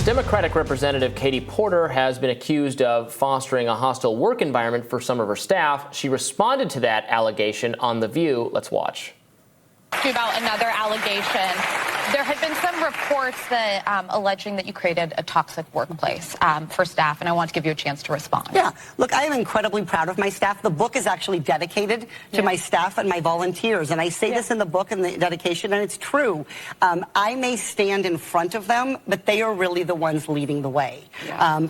Democratic Representative Katie Porter has been accused of fostering a hostile work environment for some of her staff. She responded to that allegation on The View. Let's watch. About another allegation. There had been some reports that alleging that you created a toxic workplace for staff, and I want to give you a chance to respond. Yeah, look, I am incredibly proud of my staff. The book is actually dedicated to my staff and my volunteers, and I say this in the book and the dedication, and it's true. I may stand in front of them, but they are really the ones leading the way.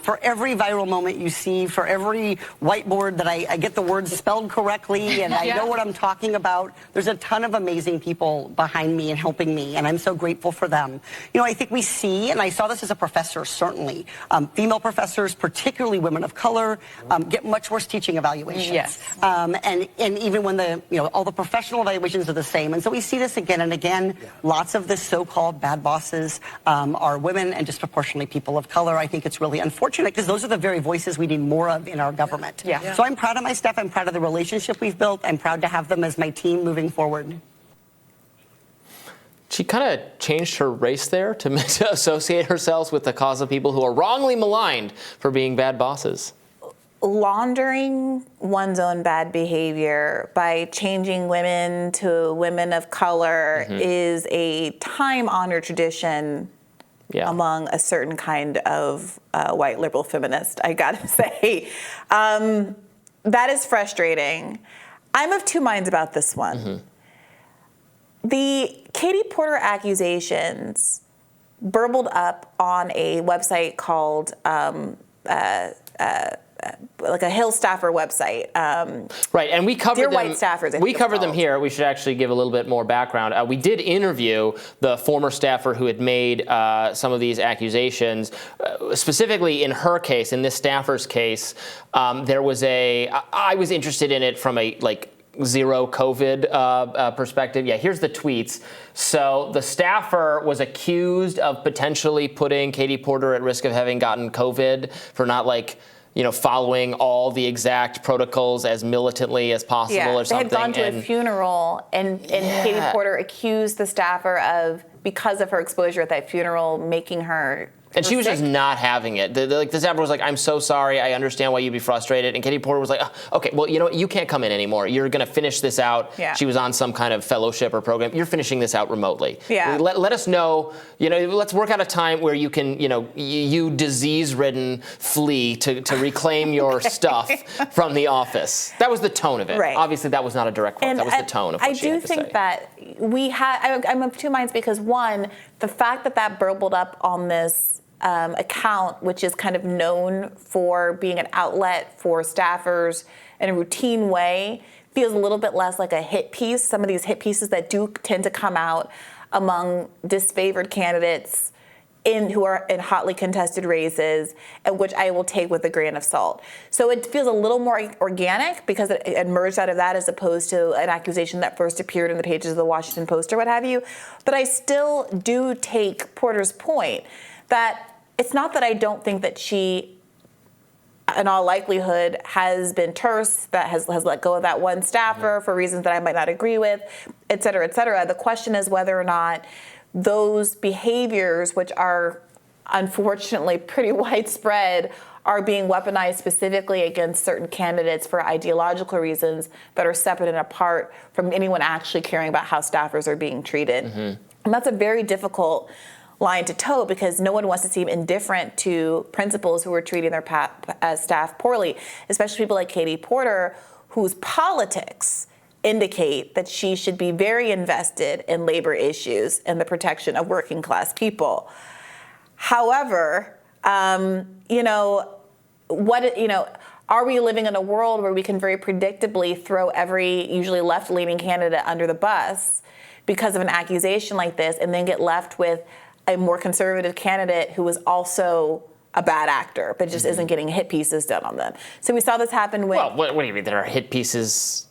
For every viral moment you see, for every whiteboard that I get the words spelled correctly, and I know what I'm talking about, there's a ton of amazing people behind me and helping me, and I'm so grateful for them. You know, I think we see, and I saw this as a professor, certainly, female professors, particularly women of color, get much worse teaching evaluations. And even when all the professional evaluations are the same. And so we see this again and again. Lots of the so-called bad bosses are women and disproportionately people of color. I think it's really unfortunate because those are the very voices we need more of in our government. So I'm proud of my staff. I'm proud of the relationship we've built. I'm proud to have them as my team moving forward. She kind of changed her race there to associate herself with the cause of people who are wrongly maligned for being bad bosses. Laundering one's own bad behavior by changing women to women of color is a time-honored tradition among a certain kind of white liberal feminist, I gotta say. That is frustrating. I'm of two minds about this one. The Katie Porter accusations burbled up on a website called like a Hill staffer website. Right, and we covered them. White Staffers. We covered them here. We should actually give a little bit more background. We did interview the former staffer who had made some of these accusations. Specifically in her case, in this staffer's case, there was I was interested in it from a zero COVID perspective. Yeah, here's the tweets. So the staffer was accused of potentially putting Katie Porter at risk of having gotten COVID for not following all the exact protocols as militantly as possible or something. They had gone to a funeral and Katie Porter accused the staffer of, because of her exposure at that funeral, making her And she was just not having it. The staffer was like, I'm so sorry. I understand why you'd be frustrated. And Katie Porter was like, okay, well, you know what? You can't come in anymore. You're going to finish this out. She was on some kind of fellowship or program. You're finishing this out remotely. Let us know, let's work out a time where you can, you disease-ridden flee to reclaim your stuff from the office. That was the tone of it. Right. Obviously, that was not a direct quote. That was the tone of what she had to say. I do think that I'm of two minds because, one, the fact that burbled up on this account, which is kind of known for being an outlet for staffers in a routine way, feels a little bit less like a hit piece. Some of these hit pieces that do tend to come out among disfavored candidates who are in hotly contested races, and which I will take with a grain of salt. So it feels a little more organic because it emerged out of that as opposed to an accusation that first appeared in the pages of the Washington Post or what have you. But I still do take Porter's point that it's not that I don't think that she, in all likelihood, has been terse, that has let go of that one staffer for reasons that I might not agree with, et cetera, et cetera. The question is whether or not those behaviors, which are unfortunately pretty widespread, are being weaponized specifically against certain candidates for ideological reasons that are separate and apart from anyone actually caring about how staffers are being treated. And that's a very difficult line to toe because no one wants to seem indifferent to principals who are treating their staff poorly, especially people like Katie Porter, whose politics indicate that she should be very invested in labor issues and the protection of working class people. However, are we living in a world where we can very predictably throw every usually left-leaning candidate under the bus because of an accusation like this and then get left with a more conservative candidate who was also a bad actor, but just isn't getting hit pieces done on them? So we saw this happen with... Well, what do you mean there are hit pieces?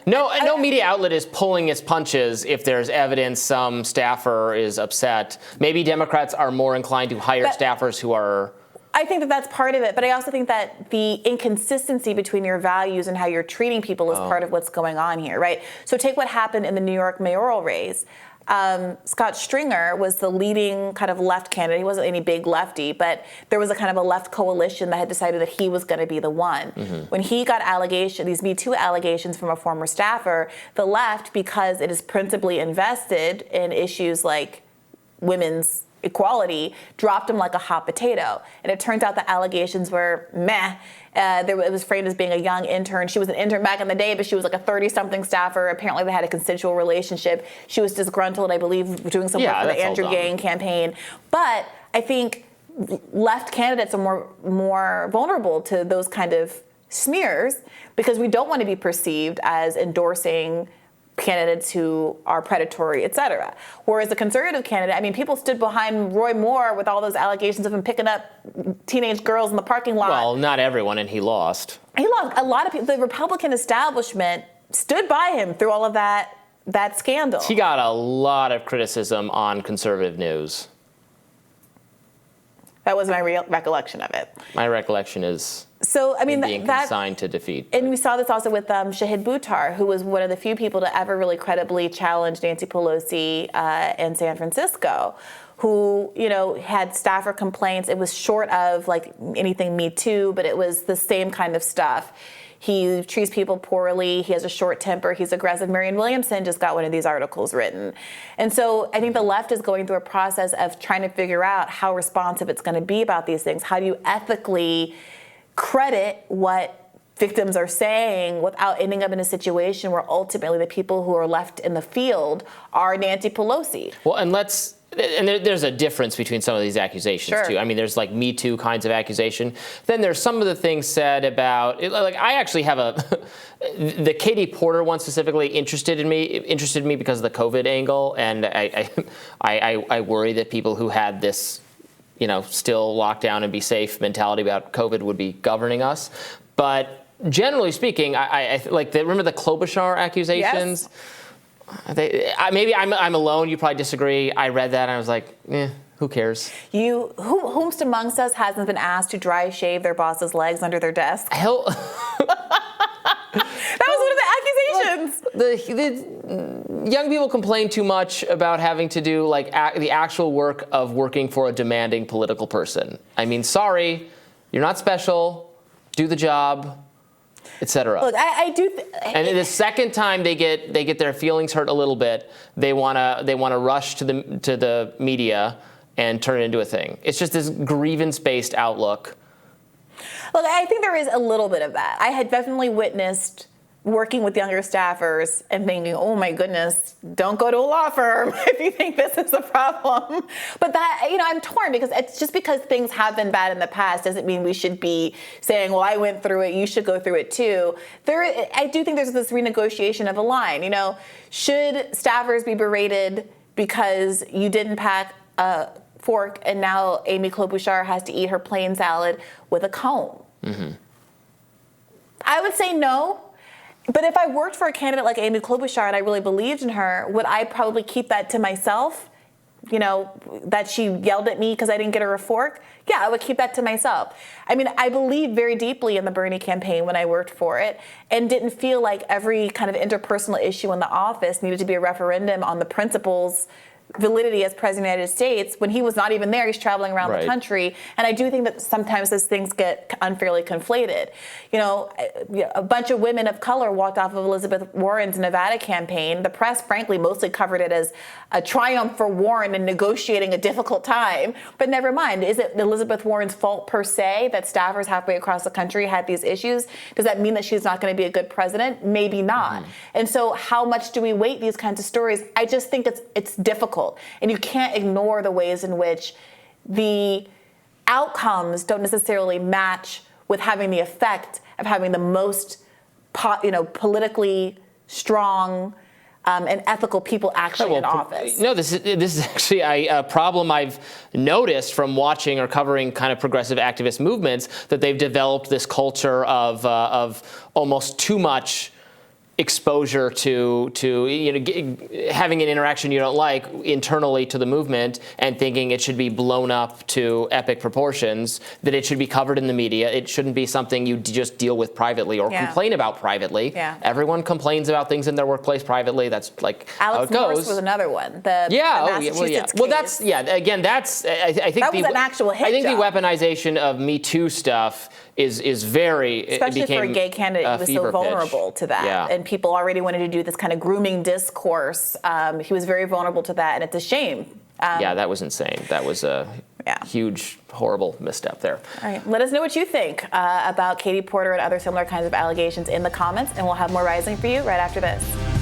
No media outlet is pulling its punches if there's evidence some staffer is upset. Maybe Democrats are more inclined to hire staffers who are... I think that's part of it, but I also think that the inconsistency between your values and how you're treating people is part of what's going on here, right? So take what happened in the New York mayoral race. Scott Stringer was the leading kind of left candidate. He wasn't any big lefty, but there was a kind of a left coalition that had decided that he was going to be the one. When he got these Me Too allegations from a former staffer, the left, because it is principally invested in issues like women's equality, dropped him like a hot potato. And it turns out the allegations were meh. It was framed as being a young intern. She was an intern back in the day, but she was like a 30-something staffer. Apparently they had a consensual relationship. She was disgruntled, I believe, doing some work for the Andrew Yang campaign. But I think left candidates are more vulnerable to those kind of smears because we don't want to be perceived as endorsing candidates who are predatory, et cetera. Whereas the conservative candidate, I mean, people stood behind Roy Moore with all those allegations of him picking up teenage girls in the parking lot. Well, not everyone, and he lost. He lost. A lot of people, the Republican establishment stood by him through all of that scandal. He got a lot of criticism on conservative news. That was my real recollection of it. My recollection is being consigned to defeat. And we saw this also with Shahid Buttar, who was one of the few people to ever really credibly challenge Nancy Pelosi in San Francisco, who, had staffer complaints. It was short of like anything Me Too, but it was the same kind of stuff. He treats people poorly. He has a short temper. He's aggressive. Marianne Williamson just got one of these articles written. And so I think the left is going through a process of trying to figure out how responsive it's going to be about these things. How do you ethically credit what victims are saying without ending up in a situation where ultimately the people who are left in the field are Nancy Pelosi? Well, and there's a difference between some of these accusations, too. I mean, there's like Me Too kinds of accusation. Then there's some of the things said about, like, I actually have the Katie Porter one specifically interested me because of the COVID angle, and I worry that people who had this, still lock down and be safe mentality about COVID would be governing us. But generally speaking, I like, remember the Klobuchar accusations? Yes. Maybe I'm alone. You probably disagree. I read that and I was like, who cares? Whomst amongst us hasn't been asked to dry shave their boss's legs under their desk? Hell. That was one of the accusations. The young people complain too much about having to do like the actual work of working for a demanding political person. I mean, sorry, you're not special. Do the job, etc. Look, I do. And the second time they get their feelings hurt a little bit, they wanna rush to the media and turn it into a thing. It's just this grievance-based outlook. Look, I think there is a little bit of that. I had definitely witnessed working with younger staffers and thinking, oh my goodness, don't go to a law firm if you think this is the problem. But that, I'm torn because it's just because things have been bad in the past doesn't mean we should be saying, well, I went through it, you should go through it too. I do think there's this renegotiation of a line. Should staffers be berated because you didn't pack a fork and now Amy Klobuchar has to eat her plain salad with a comb? Mm-hmm. I would say no. But if I worked for a candidate like Amy Klobuchar and I really believed in her, would I probably keep that to myself? That she yelled at me because I didn't get her a fork? Yeah, I would keep that to myself. I mean, I believed very deeply in the Bernie campaign when I worked for it and didn't feel like every kind of interpersonal issue in the office needed to be a referendum on the principles validity as president of the United States when he was not even there. He's traveling around the country. And I do think that sometimes those things get unfairly conflated. A bunch of women of color walked off of Elizabeth Warren's Nevada campaign. The press, frankly, mostly covered it as a triumph for Warren in negotiating a difficult time. But never mind. Is it Elizabeth Warren's fault per se that staffers halfway across the country had these issues? Does that mean that she's not going to be a good president? Maybe not. Mm-hmm. And so how much do we weight these kinds of stories? I just think it's difficult. And you can't ignore the ways in which the outcomes don't necessarily match with having the effect of having the most, politically strong and ethical people actually in office. No, this is actually a problem I've noticed from watching or covering kind of progressive activist movements, that they've developed this culture of almost too much exposure to having an interaction you don't like internally to the movement and thinking it should be blown up to epic proportions, that it should be covered in the media. It shouldn't be something you just deal with privately or complain about privately. Yeah. Everyone complains about things in their workplace privately. That's like Alex how it goes. Morris was another one. The Massachusetts Well, case. again, that's I think that was an actual hit I think job. the weaponization of Me Too stuff is very, especially for a gay candidate who was so vulnerable to that, Yeah. and people already wanted to do this kind of grooming discourse. He was very vulnerable to that, and it's a shame. Yeah, that was insane. That was a huge, horrible misstep there. All right, let us know what you think about Katie Porter and other similar kinds of allegations in the comments, and we'll have more Rising for you right after this.